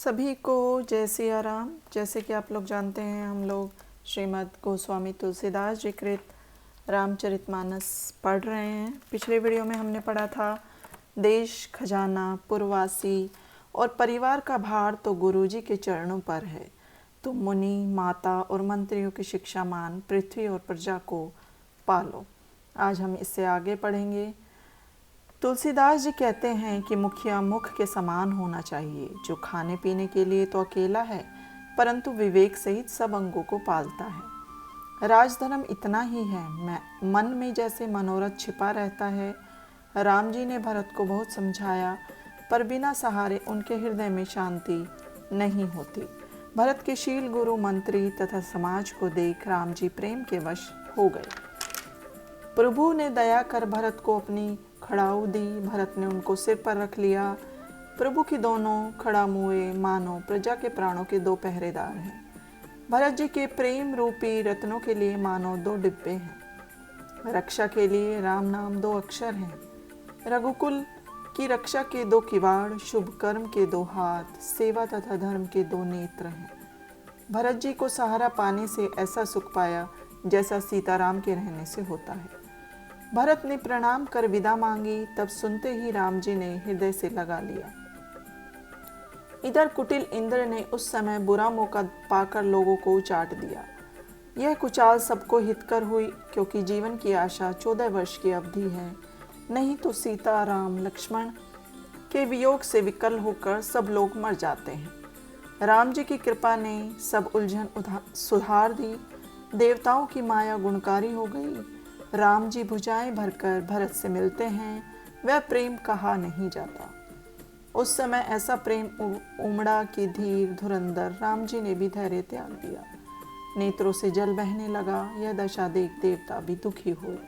सभी को जय सिया राम। जैसे कि आप लोग जानते हैं, हम लोग श्रीमद् गोस्वामी तुलसीदास जी कृत रामचरितमानस पढ़ रहे हैं। पिछले वीडियो में हमने पढ़ा था देश खजाना पुरवासी और परिवार का भार तो गुरुजी के चरणों पर है, तो मुनि माता और मंत्रियों की शिक्षा मान पृथ्वी और प्रजा को पालो। आज हम इससे आगे पढ़ेंगे। तुलसीदास जी कहते हैं कि मुखिया मुख के समान होना चाहिए, जो खाने पीने के लिए तो अकेला है परंतु विवेक सहित सब अंगों को पालता है। राजधर्म इतना ही है, मन में जैसे मनोरथ छिपा रहता है। राम जी ने भरत को बहुत समझाया, पर बिना सहारे उनके हृदय में शांति नहीं होती। भरत के शील गुरु मंत्री तथा समाज को देख राम जी प्रेम के वश हो गए। प्रभु ने दया कर भरत को अपनी खड़ाऊ दी। भरत ने उनको सिर पर रख लिया। प्रभु की दोनों खड़ा मुए मानो प्रजा के प्राणों के दो पहरेदार हैं। भरत जी के प्रेम रूपी रत्नों के लिए मानो दो डिब्बे हैं। रक्षा के लिए राम नाम दो अक्षर हैं। रघुकुल की रक्षा के दो किवाड़, शुभ कर्म के दो हाथ, सेवा तथा धर्म के दो नेत्र हैं। भरत जी को सहारा पाने से ऐसा सुख पाया जैसा सीताराम के रहने से होता है। भरत ने प्रणाम कर विदा मांगी, तब सुनते ही राम जी ने हृदय से लगा लिया। इधर कुटिल इंद्र ने उस समय बुरा मौका पाकर लोगों को उचाट दिया। यह कुचाल सबको हितकर हुई, क्योंकि जीवन की आशा 14 वर्ष की अवधि है। नहीं तो सीता राम लक्ष्मण के वियोग से विकल होकर सब लोग मर जाते हैं। राम जी की कृपा ने सब उलझन सुधार दी। देवताओं की माया गुणकारी हो गई। राम जी भुजाएं भरकर भरत से मिलते हैं, वह प्रेम कहा नहीं जाता। उस समय ऐसा प्रेम उमड़ा कि धीर धुरंधर राम जी ने भी धैर्य त्याग दिया। नेत्रों से जल बहने लगा। यह दशा देख देवता भी दुखी हुए।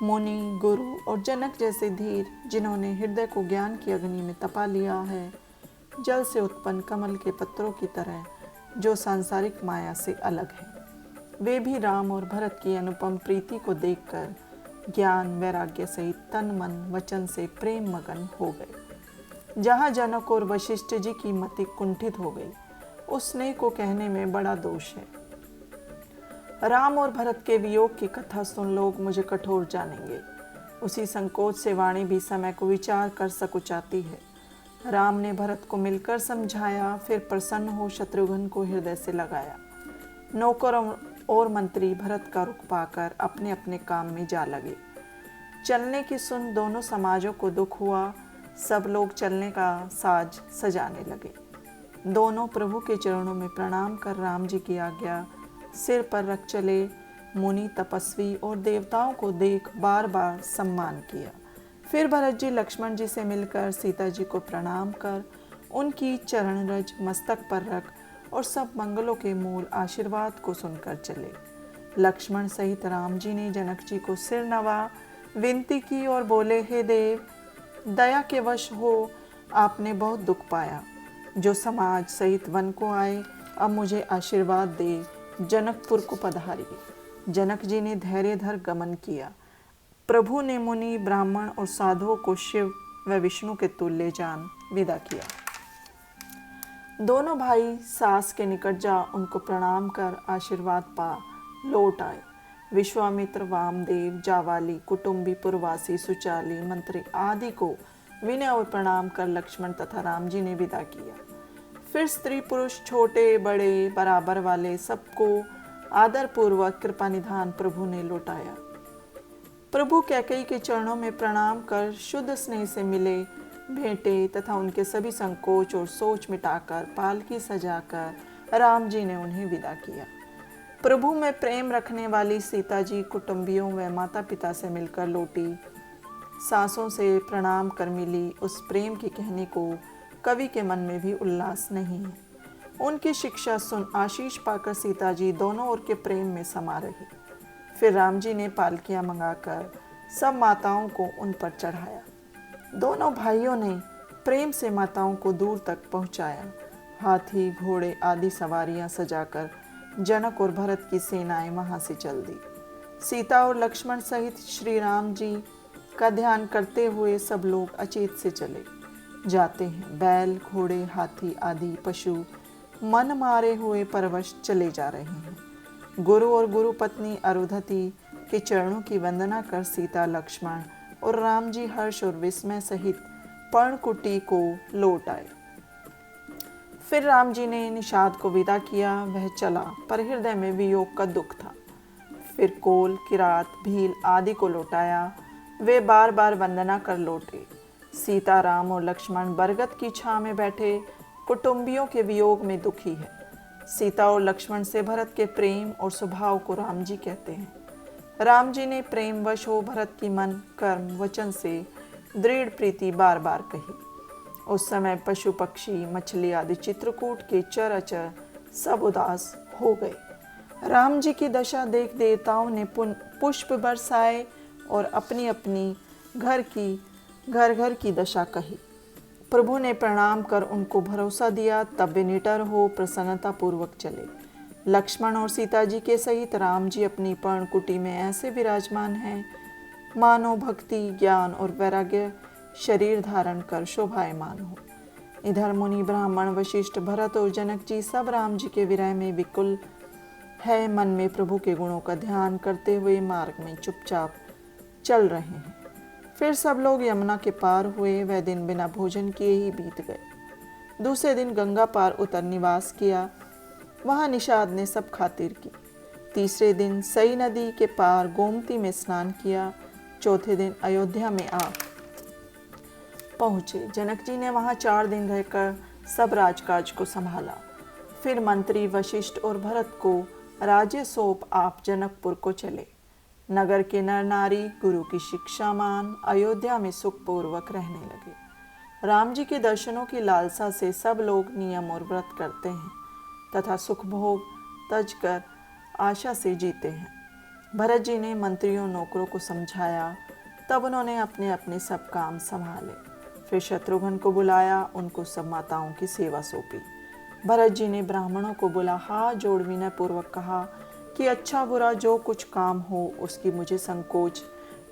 मुनि गुरु और जनक जैसे धीर, जिन्होंने हृदय को ज्ञान की अग्नि में तपा लिया है, जल से उत्पन्न कमल के पत्रों की तरह, जो सांसारिक माया से अलग है, वे भी राम और भरत की अनुपम प्रीति को देखकर ज्ञान वैराग्य सहित तन मन वचन से प्रेम मगन हो गए। जहाँ जनक और वशिष्ठ जी की मति कुंठित हो गई, उस स्नेह को कहने में बड़ा दोष है। राम और भरत के वियोग की कथा सुन लोग मुझे कठोर जानेंगे। उसी संकोच से वाणी भी समय को विचार कर सकुचाती है। राम ने भरत को मिलकर समझाया, फिर प्रसन्न हो शत्रुघ्न को हृदय से लगाया। नौकर और मंत्री भरत का रुख पाकर अपने अपने काम में जा लगे। चलने की सुन दोनों समाजों को दुख हुआ। सब लोग चलने का साज सजाने लगे। दोनों प्रभु के चरणों में प्रणाम कर राम जी की आज्ञा सिर पर रख चले। मुनि तपस्वी और देवताओं को देख बार बार सम्मान किया। फिर भरत जी लक्ष्मण जी से मिलकर सीता जी को प्रणाम कर उनकी चरण रज मस्तक पर रख और सब मंगलों के मूल आशीर्वाद को सुनकर चले। लक्ष्मण सहित राम जी ने जनक जी को सिर नवा, विनती की और बोले, हे देव, दया के वश हो आपने बहुत दुख पाया। जो समाज सहित वन को आए, अब मुझे आशीर्वाद दे जनकपुर को पधारिए। जनक जी ने धैर्य धर गमन किया। प्रभु ने मुनि ब्राह्मण और साधुओं को शिव व विष्णु के तुल्य जान विदा किया। दोनों भाई सास के निकट जा उनको प्रणाम कर आशीर्वाद पा लौट आए। विश्वामित्र वामदेव जावाली कुटुंबी पुरवासी सुचाली मंत्री आदि को विनय और प्रणाम कर लक्ष्मण तथा राम जी ने विदा किया। फिर स्त्री पुरुष छोटे बड़े बराबर वाले सबको आदर पूर्वक कृपा निधान प्रभु ने लौटाया। प्रभु कैकेयी के चरणों में प्रणाम कर शुद्ध स्नेह से मिले, भेंटे तथा उनके सभी संकोच और सोच मिटाकर पालकी सजाकर राम जी ने उन्हें विदा किया। प्रभु में प्रेम रखने वाली सीता जी कुटुंबियों व माता पिता से मिलकर लौटी। सासों से प्रणाम कर मिली। उस प्रेम के कहने को कवि के मन में भी उल्लास नहीं है। उनकी शिक्षा सुन आशीष पाकर सीता जी दोनों ओर के प्रेम में समा रही। फिर राम जी ने पालकियां मंगाकर सब माताओं को उन पर चढ़ाया। दोनों भाइयों ने प्रेम से माताओं को दूर तक पहुंचाया। हाथी घोड़े आदि सवारियां सजाकर जनक और भरत की सेनाएं वहां से चल दी। सीता और लक्ष्मण सहित श्री राम जी का ध्यान करते हुए सब लोग अचेत से चले। जाते हैं। बैल, घोड़े, हाथी आदि पशु मन मारे हुए परवश चले जा रहे हैं। गुरु और गुरु पत्नी अरुंधति के चरणों की वंदना कर सीता, लक्ष्मण और राम जी हर्ष और विस्मय सहित पर्णकुटी को लौट आए। फिर राम जी ने निषाद को विदा किया। वह चला, पर हृदय में वियोग का दुख था। फिर कोल, किरात, भील आदि को लौटाया। वे बार बार वंदना कर लौटे। सीता, राम और लक्ष्मण बरगद की छां में बैठे कुटुंबियों के वियोग में दुखी है। सीता और लक्ष्मण से भरत के प्रेम और स्वभाव को राम जी कहते हैं। राम जी ने प्रेमवश हो भरत की मन, कर्म, वचन से दृढ़ प्रीति बार बार कही। उस समय पशु, पक्षी, मछली आदि चित्रकूट के चर अचर सब उदास हो गए। राम जी की दशा देख देवताओं ने पुष्प बरसाए और अपनी अपनी घर घर की दशा कही। प्रभु ने प्रणाम कर उनको भरोसा दिया। तब वे निडर हो प्रसन्नता पूर्वक चले। लक्ष्मण और सीता जी के सहित राम जी अपनी पर्णकुटी में ऐसे विराजमान हैं मानो भक्ति, ज्ञान और वैराग्य शरीर धारण कर शोभायमान हो। इधर मुनि, ब्राह्मण, वशिष्ठ, भरत और जनक जी सब राम जी के विरह में विकुल है मन में प्रभु के गुणों का ध्यान करते हुए मार्ग में चुपचाप चल रहे हैं। फिर सब लोग यमुना के पार हुए। वह दिन बिना भोजन किए ही बीत गए। दूसरे दिन गंगा पार उतर निवास किया। वहां निषाद ने सब खातिर की। तीसरे दिन सई नदी के पार गोमती में स्नान किया। चौथे दिन अयोध्या में आ पहुंचे। जनक जी ने वहां 4 दिन रहकर सब राजकाज को संभाला। फिर मंत्री वशिष्ठ और भरत को राज्य सौंप आप जनकपुर को चले। नगर के नर नारी गुरु की शिक्षा मान अयोध्या में सुखपूर्वक रहने लगे। राम जी के दर्शनों की लालसा से सब लोग नियम और व्रत करते हैं तथा सुख भोग तज कर आशा से जीते हैं। भरत जी ने मंत्रियों, नौकरों को समझाया। तब उन्होंने अपने अपने सब काम संभाले। फिर शत्रुघ्न को बुलाया, उनको सब माताओं की सेवा सौंपी। भरत जी ने ब्राह्मणों को बुला हाथ जोड़ विनय पूर्वक कहा कि अच्छा बुरा जो कुछ काम हो उसकी मुझे संकोच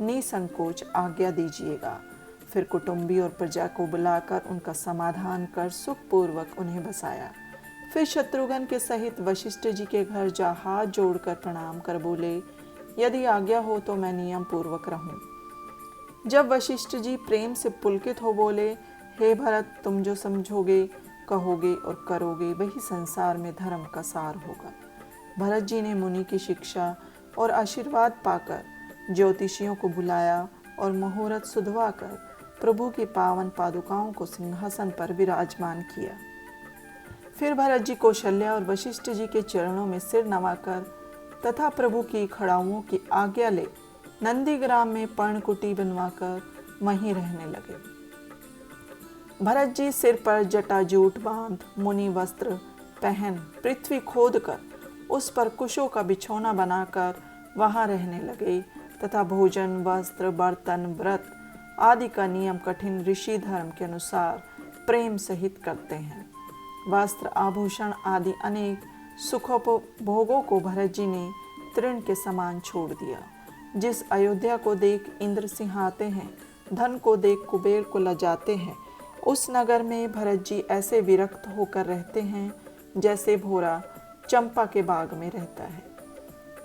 निसंकोच आज्ञा दीजिएगा। फिर कुटुंबी और प्रजा को बुलाकर उनका समाधान कर सुखपूर्वक उन्हें बसाया। फिर शत्रुघ्न के सहित वशिष्ठ जी के घर जा हाथ जोड़कर प्रणाम कर बोले, यदि आज्ञा हो तो मैं नियम पूर्वक रहूं। जब वशिष्ठ जी प्रेम से पुलकित हो बोले, हे भरत, तुम जो समझोगे, कहोगे और करोगे वही संसार में धर्म का सार होगा। भरत जी ने मुनि की शिक्षा और आशीर्वाद पाकर ज्योतिषियों को बुलाया और मुहूर्त सुधवा कर प्रभु की पावन पादुकाओं को सिंहासन पर विराजमान किया। फिर भरत जी कौशल्या और वशिष्ठ जी के चरणों में सिर नवाकर तथा प्रभु की खड़ाओं की आज्ञा ले नंदीग्राम में पर्णकुटी बनवाकर वहीं रहने लगे। भरत जी सिर पर जटाजूट बांध, मुनि वस्त्र पहन, पृथ्वी खोद कर उस पर कुशों का बिछौना बनाकर वहां रहने लगे तथा भोजन, वस्त्र, बर्तन, व्रत आदि का नियम कठिन ऋषि धर्म के अनुसार प्रेम सहित करते हैं। वस्त्र, आभूषण आदि अनेक सुखोपभोगों को भरत जी ने तृण के समान छोड़ दिया। जिस अयोध्या को देख इंद्र सिंहाते हैं, धन को देख कुबेर को लजाते हैं, उस नगर में भरत जी ऐसे विरक्त होकर रहते हैं जैसे भोरा चंपा के बाग में रहता है।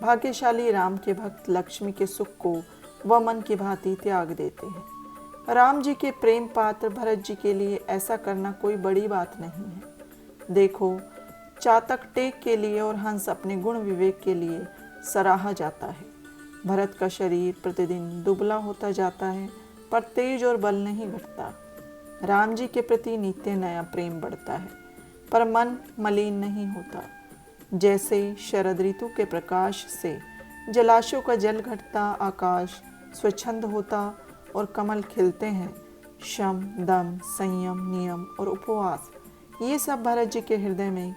भाग्यशाली राम के भक्त लक्ष्मी के सुख को वह मन की भांति त्याग देते हैं। राम जी के प्रेम पात्र भरत जी के लिए ऐसा करना कोई बड़ी बात नहीं है। देखो, चातक टेक के लिए और हंस अपने गुण विवेक के लिए सराहा जाता है। भरत का शरीर प्रतिदिन दुबला होता जाता है, पर तेज और बल नहीं घटता। राम जी के प्रति नित्य नया प्रेम बढ़ता है, पर मन मलिन नहीं होता। जैसे शरद ऋतु के प्रकाश से जलाशयों का जल घटता, आकाश स्वच्छंद होता और कमल खिलते हैं, शम, दम, संयम, नियम और उपवास ये सब भरत जी के हृदय में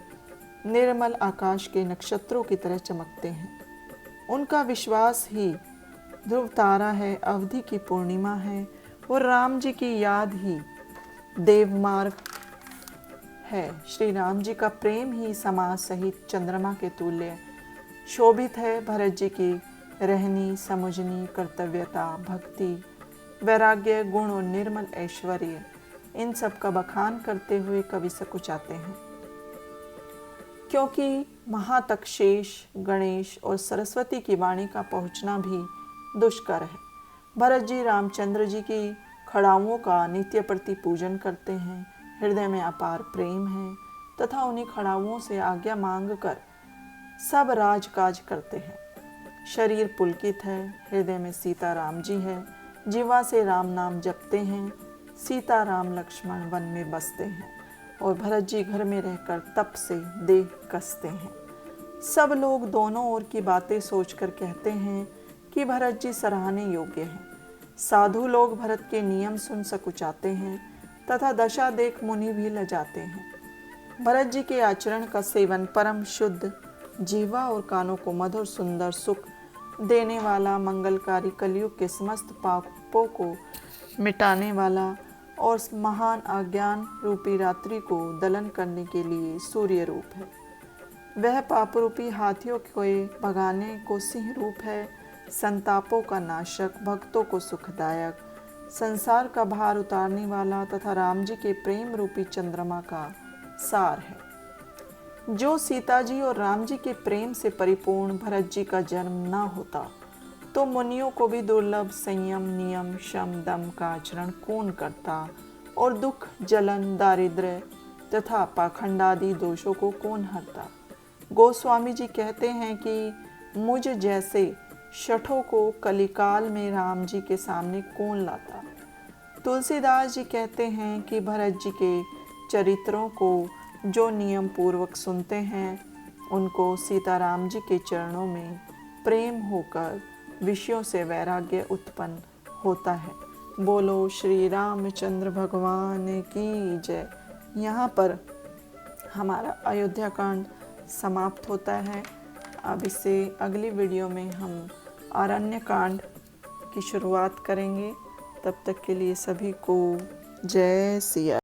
निर्मल आकाश के नक्षत्रों की तरह चमकते हैं। उनका विश्वास ही ध्रुव तारा है, अवधि की पूर्णिमा है और राम जी की याद ही देवमार्ग है। श्री राम जी का प्रेम ही समाज सहित चंद्रमा के तुल्य शोभित है। भरत जी की रहनी, समझनी, कर्तव्यता, भक्ति, वैराग्य, गुण और निर्मल ऐश्वर्य इन सब का बखान करते हुए कवि सकुचाते हैं, क्योंकि महातक्षेश, गणेश और सरस्वती की वाणी का पहुंचना भी दुष्कर है। भरत जी रामचंद्र जी की खड़ाओं का नित्य प्रति पूजन करते हैं, हृदय में अपार प्रेम है तथा उन्हीं खड़ाओं से आज्ञा मांग कर सब राजकाज करते हैं। शरीर पुलकित है, हृदय में सीता राम जी है, जीवा से राम नाम जपते हैं, सीता राम लक्ष्मण वन में बसते हैं और भरत जी घर में रहकर तप से देह कसते हैं। सब लोग दोनों ओर की बातें सोचकर कहते हैं कि भरत जी सराहने योग्य हैं। साधु लोग भरत के नियम सुन सकुचाते हैं तथा दशा देख मुनि भी लजाते हैं। भरत जी के आचरण का सेवन परम शुद्ध, जीवा और कानों को मधुर सुंदर सुख देने वाला, मंगलकारी, कलयुग के समस्त पापों को मिटाने वाला और महान अज्ञान रूपी रात्रि को दलन करने के लिए सूर्य रूप है। वह पाप रूपी हाथियों के भगाने को सिंह रूप है, संतापों का नाशक, भक्तों को सुखदायक, संसार का भार उतारने वाला तथा राम जी के प्रेम रूपी चंद्रमा का सार है। जो सीता जी और राम जी के प्रेम से परिपूर्ण भरत जी का जन्म न होता तो मुनियों को भी दुर्लभ संयम, नियम, शम, दम का आचरण कौन करता और दुख, जलन, दारिद्र्य तथा पाखंडादि दोषों को कौन हरता। गोस्वामी जी कहते हैं कि मुझ जैसे शठों को कलिकाल में राम जी के सामने कौन लाता। तुलसीदास जी कहते हैं कि भरत जी के चरित्रों को जो नियम पूर्वक सुनते हैं उनको सीताराम जी के चरणों में प्रेम होकर विषयों से वैराग्य उत्पन्न होता है। बोलो श्री रामचंद्र भगवान की जय। यहाँ पर हमारा अयोध्या कांड समाप्त होता है। अब इससे अगली वीडियो में हम अरण्य कांड की शुरुआत करेंगे। तब तक के लिए सभी को जय सिया।